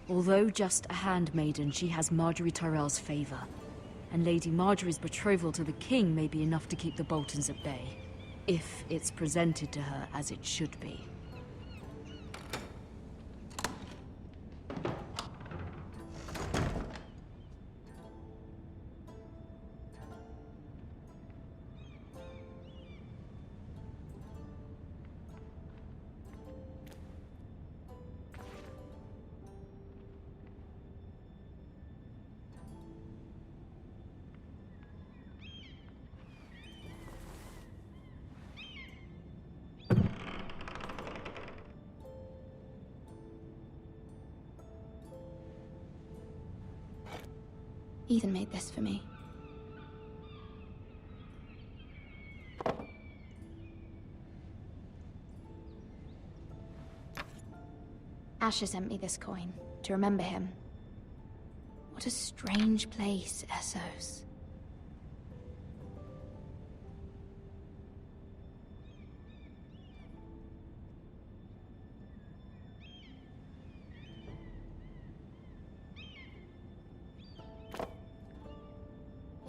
Although just a handmaiden, she has Marjorie Tyrell's favor. And Lady Marjorie's betrothal to the king may be enough to keep the Boltons at bay. If it's presented to her as it should be. Ethan made this for me. Asher sent me this coin to remember him. What a strange place, Essos.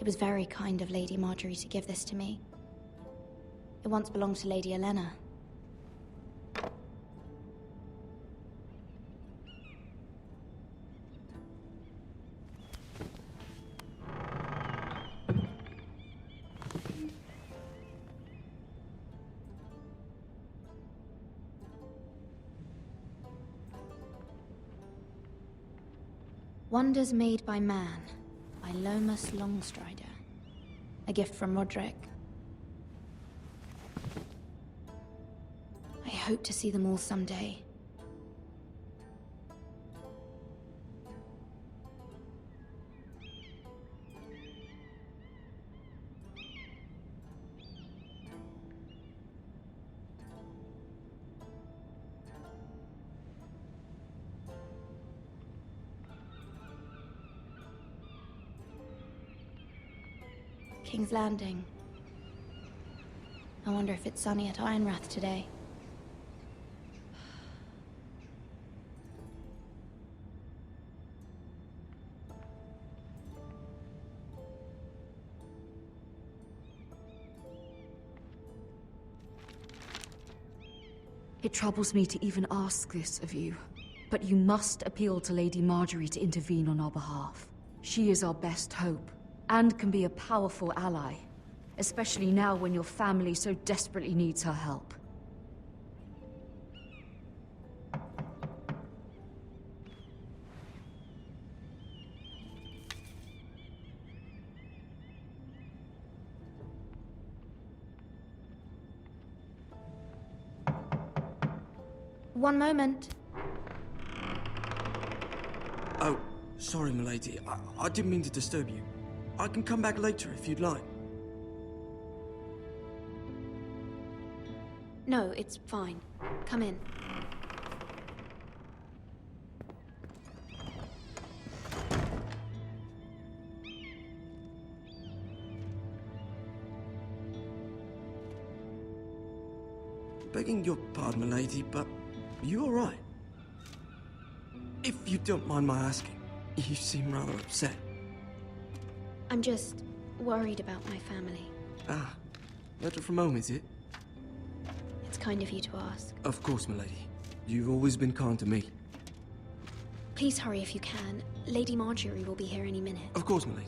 It was very kind of Lady Marjorie to give this to me. It once belonged to Lady Elena. Wonders Made by Man, by Lomas Longstrider. A gift from Roderick. I hope to see them all someday. King's Landing. I wonder if it's sunny at Ironrath today. It troubles me to even ask this of you, but you must appeal to Lady Marjorie to intervene on our behalf. She is our best hope, and can be a powerful ally, especially now when your family so desperately needs her help. One moment. Oh, sorry, milady. I didn't mean to disturb you. I can come back later if you'd like. No, it's fine. Come in. Begging your pardon, milady, but you all right? If you don't mind my asking, you seem rather upset. I'm just worried about my family. Ah, letter from home, is it? It's kind of you to ask. Of course, milady. You've always been kind to me. Please hurry if you can. Lady Marjorie will be here any minute. Of course, milady.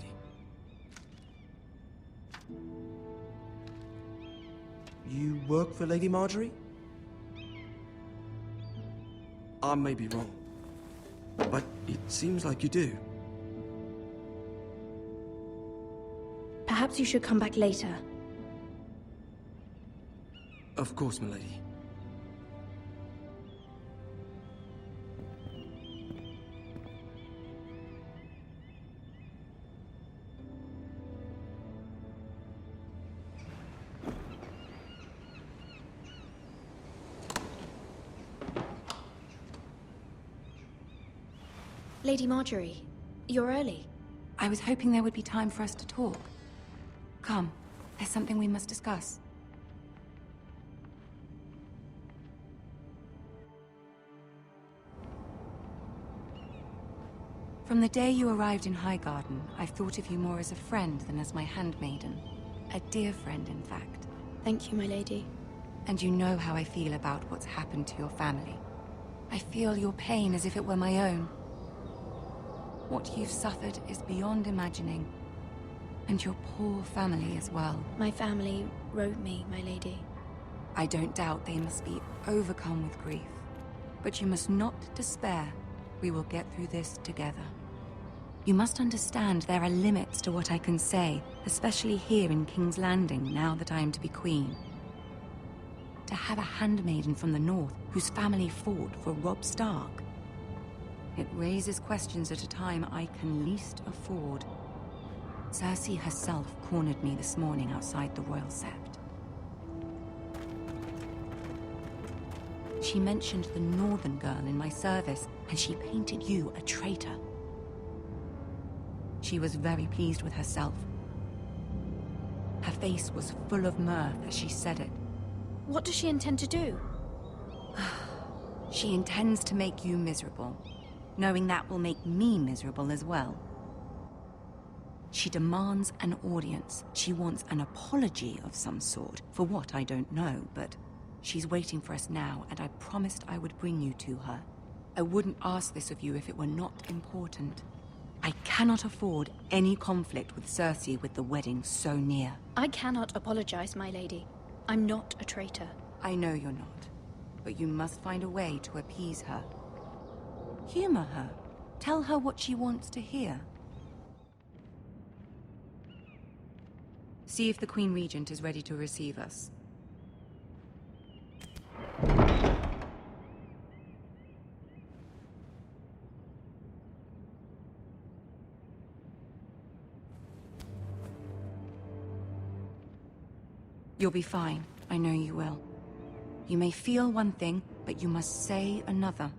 You work for Lady Marjorie? I may be wrong, but it seems like you do. Perhaps you should come back later. Of course, milady. Lady Marjorie, you're early. I was hoping there would be time for us to talk. Come, there's something we must discuss. From the day you arrived in Highgarden, I've thought of you more as a friend than as my handmaiden. A dear friend, in fact. Thank you, my lady. And you know how I feel about what's happened to your family. I feel your pain as if it were my own. What you've suffered is beyond imagining. And your poor family as well. My family wrote me, my lady. I don't doubt they must be overcome with grief. But you must not despair. We will get through this together. You must understand there are limits to what I can say, especially here in King's Landing, now that I am to be queen. To have a handmaiden from the north whose family fought for Robb Stark. It raises questions at a time I can least afford. Cersei herself cornered me this morning outside the Royal Sept. She mentioned the northern girl in my service, and she painted you a traitor. She was very pleased with herself. Her face was full of mirth as she said it. What does she intend to do? She intends to make you miserable, knowing that will make me miserable as well. She demands an audience. She wants an apology of some sort, for what I don't know, but she's waiting for us now, and I promised I would bring you to her. I wouldn't ask this of you if it were not important. I cannot afford any conflict with Cersei with the wedding so near. I cannot apologize, my lady. I'm not a traitor. I know you're not, but you must find a way to appease her. Humor her. Tell her what she wants to hear. See if the Queen Regent is ready to receive us. You'll be fine. I know you will. You may feel one thing, but you must say another.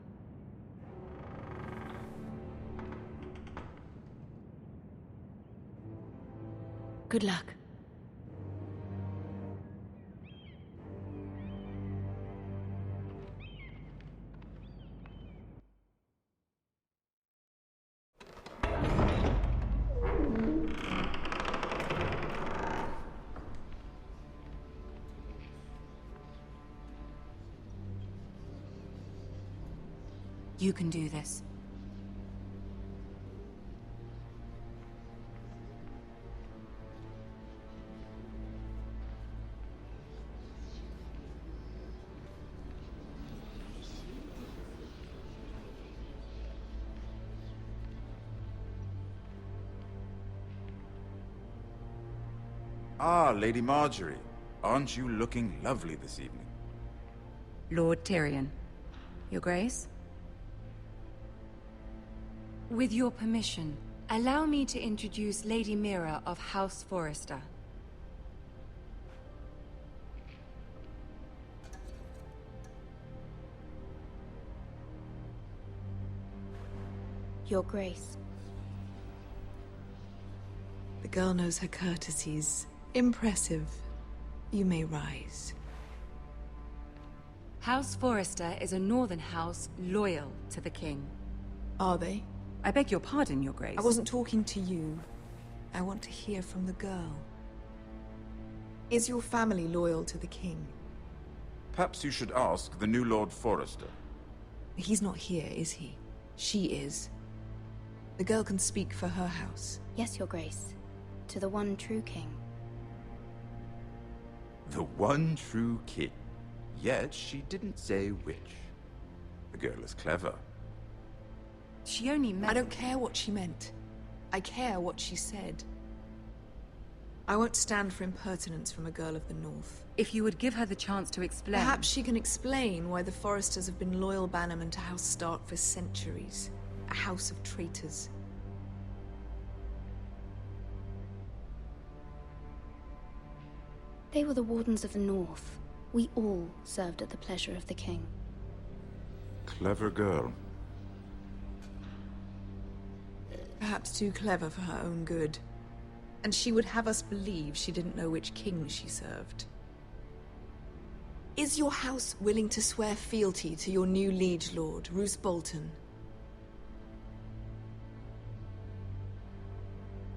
Good luck. You can do this. Ah, Lady Marjorie. Aren't you looking lovely this evening? Lord Tyrion. Your Grace? With your permission, allow me to introduce Lady Mira of House Forrester. Your Grace. The girl knows her courtesies. Impressive. You may rise. House Forrester is a northern house loyal to the king. Are they? I beg your pardon, Your Grace. I wasn't talking to you. I want to hear from the girl. Is your family loyal to the king? Perhaps you should ask the new Lord Forrester. He's not here, is he? She is. The girl can speak for her house. Yes, Your Grace. To the one true king. The one true king. Yet she didn't say which. The girl is clever. She only meant... I don't care what she meant. I care what she said. I won't stand for impertinence from a girl of the North. If you would give her the chance to explain... Perhaps she can explain why the Forresters have been loyal bannermen to House Stark for centuries. A house of traitors. They were the Wardens of the North. We all served at the pleasure of the king. Clever girl. Perhaps too clever for her own good. And she would have us believe she didn't know which king she served. Is your house willing to swear fealty to your new liege lord, Roose Bolton?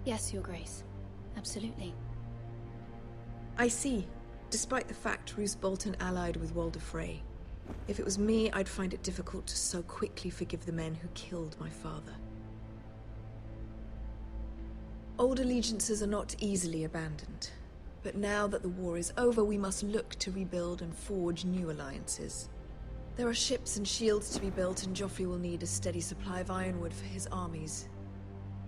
Yes, Your Grace. Absolutely. I see. Despite the fact Roose Bolton allied with Walder Frey. If it was me, I'd find it difficult to so quickly forgive the men who killed my father. Old allegiances are not easily abandoned. But now that the war is over, we must look to rebuild and forge new alliances. There are ships and shields to be built, and Joffrey will need a steady supply of ironwood for his armies.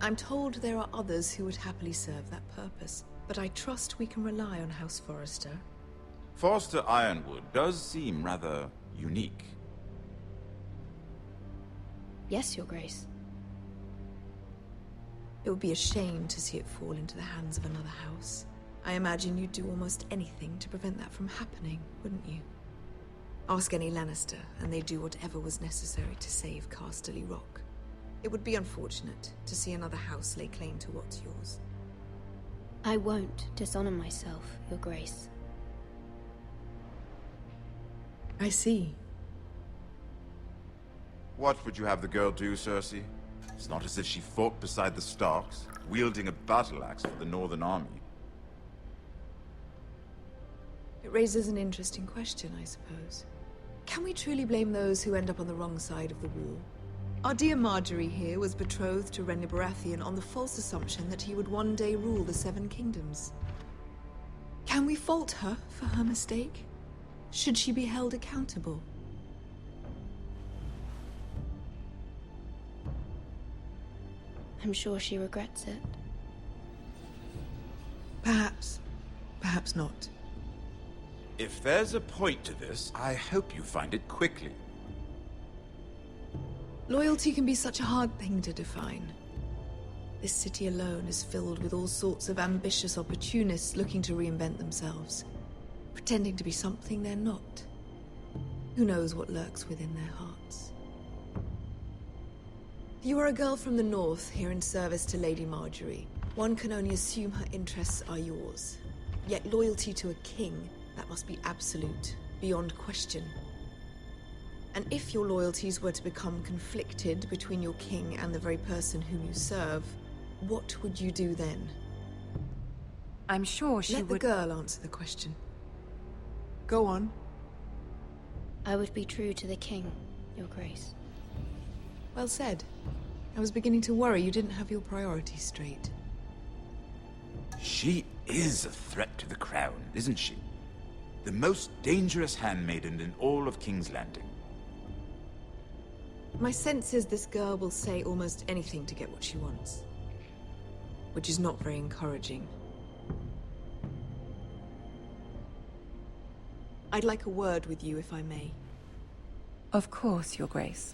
I'm told there are others who would happily serve that purpose, but I trust we can rely on House Forrester. Forster Ironwood does seem rather unique. Yes, Your Grace. It would be a shame to see it fall into the hands of another house. I imagine you'd do almost anything to prevent that from happening, wouldn't you? Ask any Lannister, and they'd do whatever was necessary to save Casterly Rock. It would be unfortunate to see another house lay claim to what's yours. I won't dishonor myself, Your Grace. I see. What would you have the girl do, Cersei? It's not as if she fought beside the Starks, wielding a battle axe for the Northern Army. It raises an interesting question, I suppose. Can we truly blame those who end up on the wrong side of the war? Our dear Marjorie here was betrothed to Renly Baratheon on the false assumption that he would one day rule the Seven Kingdoms. Can we fault her for her mistake? Should she be held accountable? I'm sure she regrets it. Perhaps. Perhaps not. If there's a point to this, I hope you find it quickly. Loyalty can be such a hard thing to define. This city alone is filled with all sorts of ambitious opportunists looking to reinvent themselves, pretending to be something they're not. Who knows what lurks within their hearts? You are a girl from the north, here in service to Lady Marjorie. One can only assume her interests are yours. Yet loyalty to a king, that must be absolute, beyond question. And if your loyalties were to become conflicted between your king and the very person whom you serve, what would you do then? I'm sure she would... would... Let the girl answer the question. Go on. I would be true to the king, Your Grace. Well said. I was beginning to worry you didn't have your priorities straight. She is a threat to the crown, isn't she? The most dangerous handmaiden in all of King's Landing. My sense is this girl will say almost anything to get what she wants. Which is not very encouraging. I'd like a word with you, if I may. Of course, Your Grace.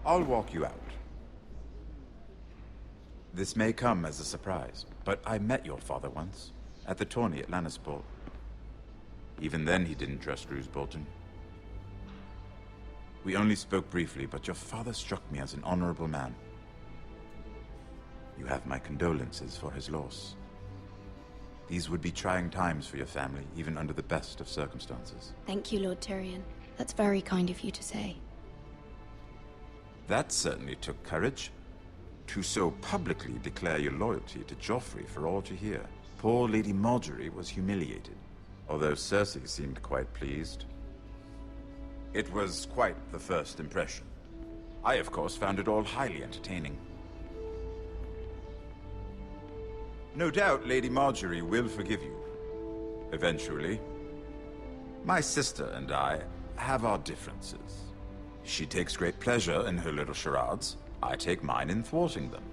I'll walk you out. This may come as a surprise, but I met your father once, at the tourney at Lannisport. Even then he didn't trust Roose Bolton. We only spoke briefly, but your father struck me as an honorable man. You have my condolences for his loss. These would be trying times for your family, even under the best of circumstances. Thank you, Lord Tyrion. That's very kind of you to say. That certainly took courage. To so publicly declare your loyalty to Joffrey for all to hear. Poor Lady Marjorie was humiliated, although Cersei seemed quite pleased. It was quite the first impression. I, of course, found it all highly entertaining. No doubt Lady Marjorie will forgive you. Eventually. My sister and I have our differences. She takes great pleasure in her little charades. I take mine in thwarting them.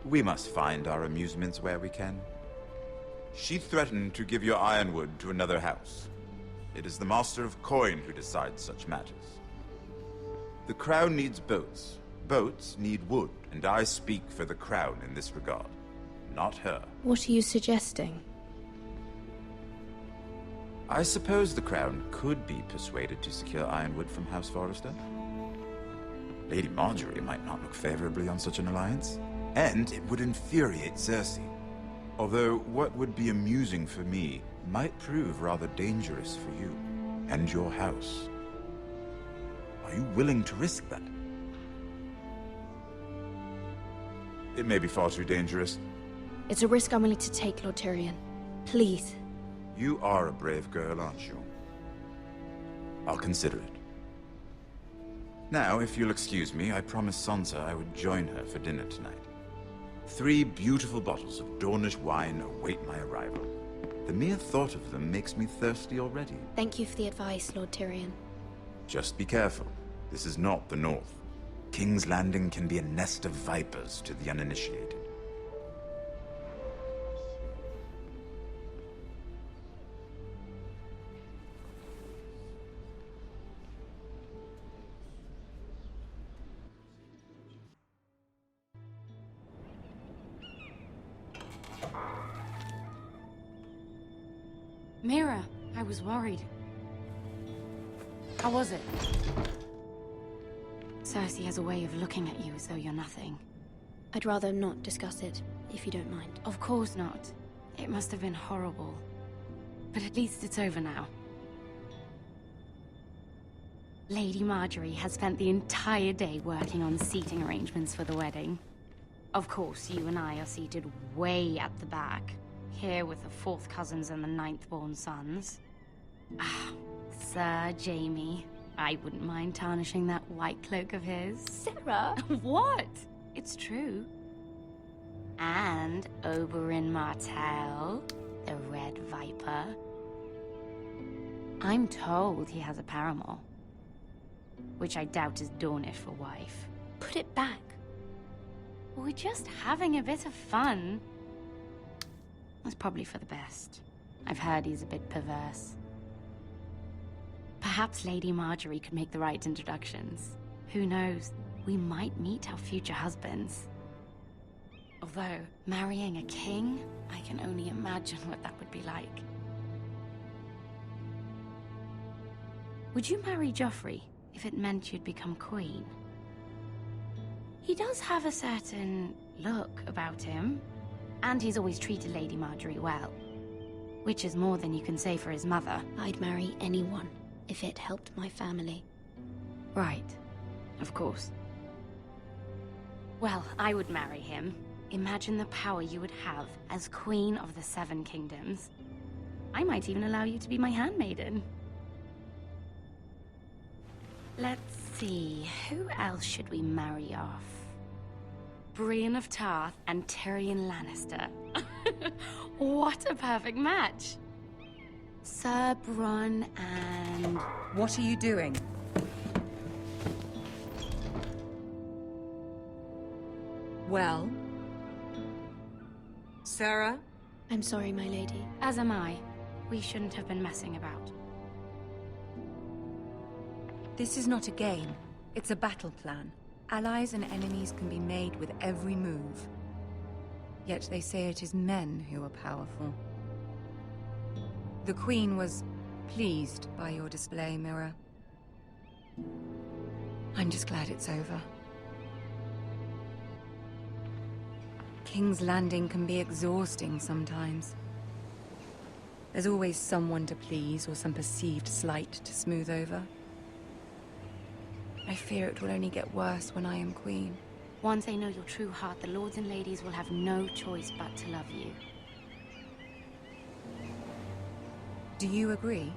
We must find our amusements where we can. She threatened to give your ironwood to another house. It is the Master of Coin who decides such matters. The Crown needs boats. Boats need wood, and I speak for the Crown in this regard, not her. What are you suggesting? I suppose the Crown could be persuaded to secure ironwood from House Forrester. Lady Marjorie might not look favorably on such an alliance, and it would infuriate Cersei. Although, what would be amusing for me might prove rather dangerous for you and your house. Are you willing to risk that? It may be far too dangerous. It's a risk I'm willing to take, Lord Tyrion. Please. You are a brave girl, aren't you? I'll consider it. Now, if you'll excuse me, I promised Sansa I would join her for dinner tonight. 3 beautiful bottles of Dornish wine await my arrival. The mere thought of them makes me thirsty already. Thank you for the advice, Lord Tyrion. Just be careful. This is not the North. King's Landing can be a nest of vipers to the uninitiated. Mira, I was worried. How was it? Cersei has a way of looking at you as though you're nothing. I'd rather not discuss it, if you don't mind. Of course not. It must have been horrible. But at least it's over now. Lady Marjorie has spent the entire day working on seating arrangements for the wedding. Of course, you and I are seated way at the back. Here with the 4th cousins and the 9th-born sons. Ah, Sir Jaime. I wouldn't mind tarnishing that white cloak of his. Sarah! What? It's true. And Oberyn Martell, the Red Viper. I'm told he has a paramour. Which I doubt is Dornish for wife. Put it back. We're just having a bit of fun. That's probably for the best. I've heard he's a bit perverse. Perhaps Lady Marjorie could make the right introductions. Who knows? We might meet our future husbands. Although, marrying a king, I can only imagine what that would be like. Would you marry Joffrey if it meant you'd become queen? He does have a certain look about him. And he's always treated Lady Marjorie well. Which is more than you can say for his mother. I'd marry anyone, if it helped my family. Right. Of course. Well, I would marry him. Imagine the power you would have as Queen of the 7 Kingdoms. I might even allow you to be my handmaiden. Let's see, who else should we marry off? Brienne of Tarth and Tyrion Lannister. What a perfect match! Sir Bronn and... What are you doing? Well? Sarah? I'm sorry, my lady. As am I. We shouldn't have been messing about. This is not a game. It's a battle plan. Allies and enemies can be made with every move. Yet they say it is men who are powerful. The Queen was pleased by your display, Mira. I'm just glad it's over. King's Landing can be exhausting sometimes. There's always someone to please or some perceived slight to smooth over. I fear it will only get worse when I am queen. Once they know your true heart, the lords and ladies will have no choice but to love you. Do you agree?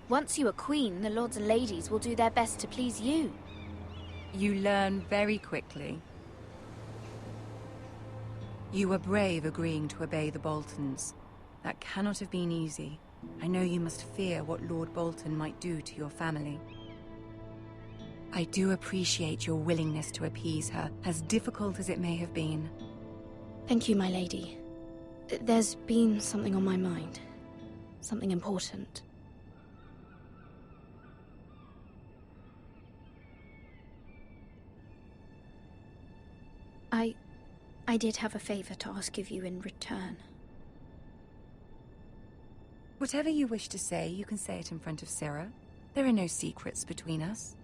Once you are queen, the lords and ladies will do their best to please you. You learn very quickly. You were brave agreeing to obey the Boltons. That cannot have been easy. I know you must fear what Lord Bolton might do to your family. I do appreciate your willingness to appease her, as difficult as it may have been. Thank you, my lady. There's been something on my mind. Something important. I did have a favor to ask of you in return. Whatever you wish to say, you can say it in front of Sarah. There are no secrets between us.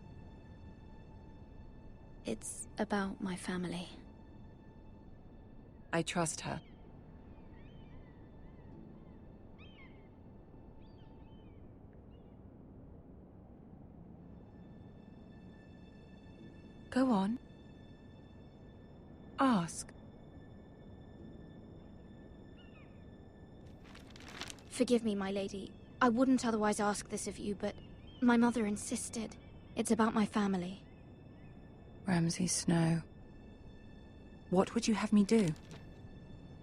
It's about my family. I trust her. Go on. Ask. Forgive me, my lady. I wouldn't otherwise ask this of you, but my mother insisted. It's about my family. Ramsay Snow. What would you have me do?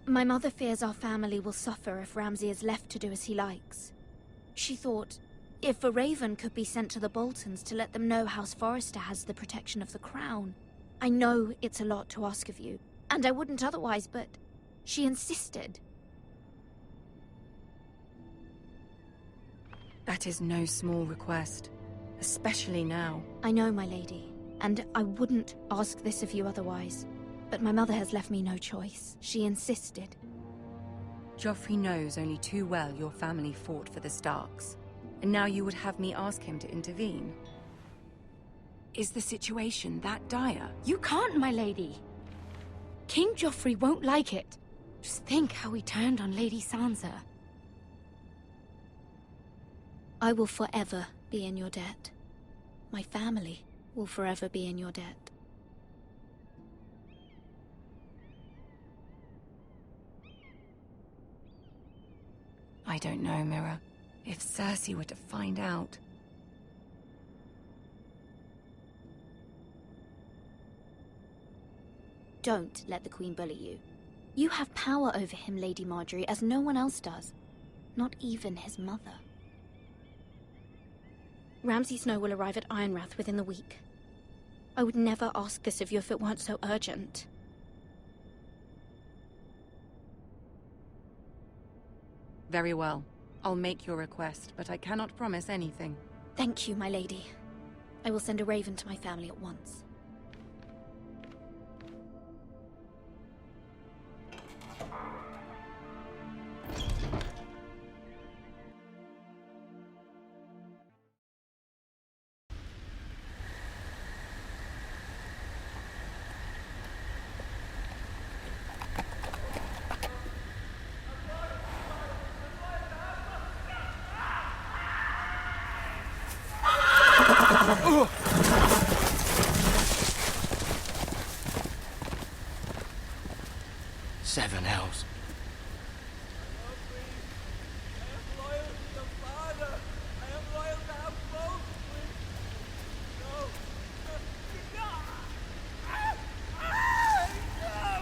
My mother fears our family will suffer if Ramsay is left to do as he likes. She thought, if a raven could be sent to the Boltons to let them know House Forrester has the protection of the crown. I know it's a lot to ask of you, and I wouldn't otherwise, but she insisted. That is no small request, especially now. I know, my lady, and I wouldn't ask this of you otherwise. But my mother has left me no choice. She insisted. Joffrey knows only too well your family fought for the Starks, and now you would have me ask him to intervene. Is the situation that dire? You can't, my lady. King Joffrey won't like it. Just think how he turned on Lady Sansa. I will forever be in your debt. My family will forever be in your debt. I don't know, Mira. If Cersei were to find out... Don't let the Queen bully you. You have power over him, Lady Marjorie, as no one else does. Not even his mother. Ramsay Snow will arrive at Ironrath within the week. I would never ask this of you if it weren't so urgent. Very well. I'll make your request, but I cannot promise anything. Thank you, my lady. I will send a raven to my family at once. Seven hells.